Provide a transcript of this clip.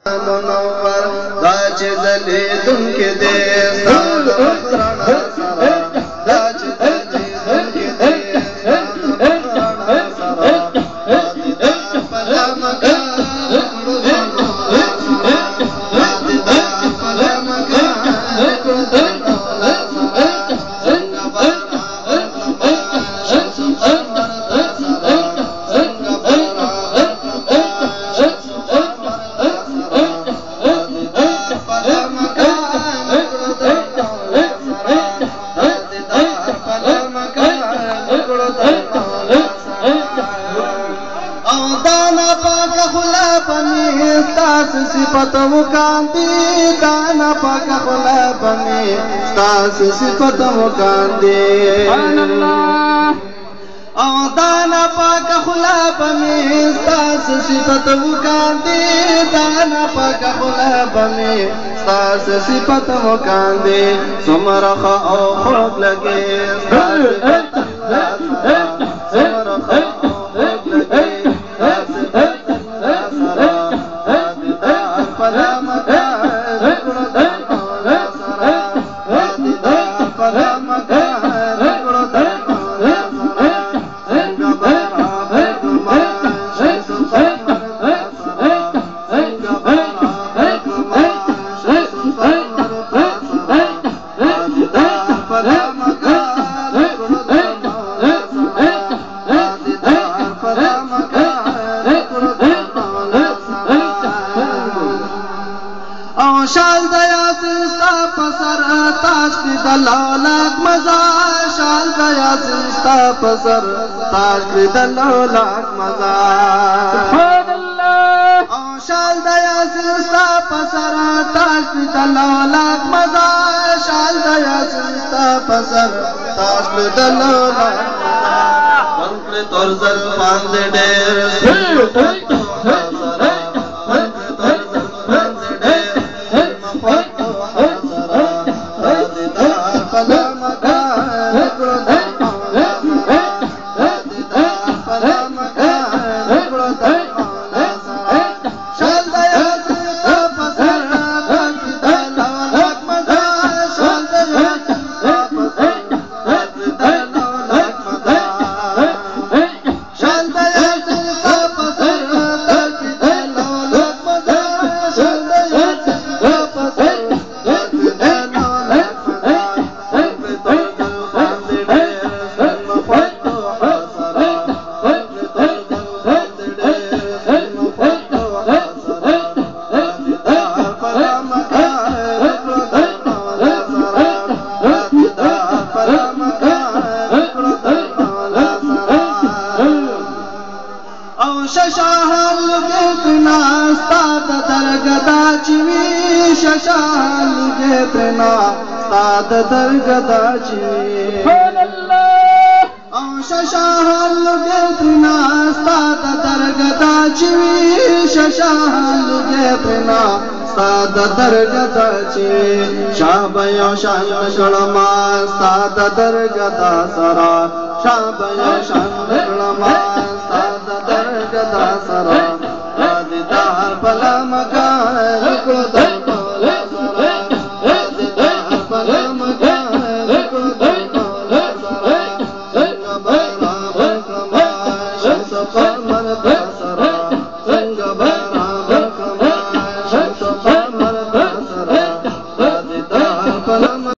منور دا چې ځلېدونکې دی ستا د مخ رڼا سره دا چې ځلېدونکې دی ستا د مخ رڼا سره دا دې دا په لمکه کړو زما سره دا دې دا په لمکه کړو زما سره څنګه به صفت مکاندی دانا پاک خلا بمی ستاس صفت مکاندی سبحان اللہ او دانا پاک خلا بمی ستاس صفت مکاندی دانا پاک خلا بمی ستاس صفت مکاندی سمرخ او خوب لگے ستاس صفت سمرخ او خوب لگے شال دیا سستا پسر تاج کی دلالک مزا شال دیا سستا پسر تاج کی دلالک مزا سبحان اللہ شال دیا سستا پسر تاج کی دلالک مزا شال دیا سستا پسر تاج کی دلالک مزا بنکل تور زلفان دے ڈیر ششاهل گتنا استاد درگدا چوی ششاهل گتنا استاد درگدا چوی سبحان اللہ او ششاهل گتنا استاد درگدا چوی ششاهل گتنا استاد درگدا چوی شابیا شان شلما استاد درگدا سرا شابیا شان شلما دا سرا رادی دار پلا مکان کو دل پلا سرا رادی دار پلا مکان کو دل پلا سرا سنگ برا برکما شمس پرمر دا سرا سنگ برا برکما شمس پرمر دا سرا رادی دار پلا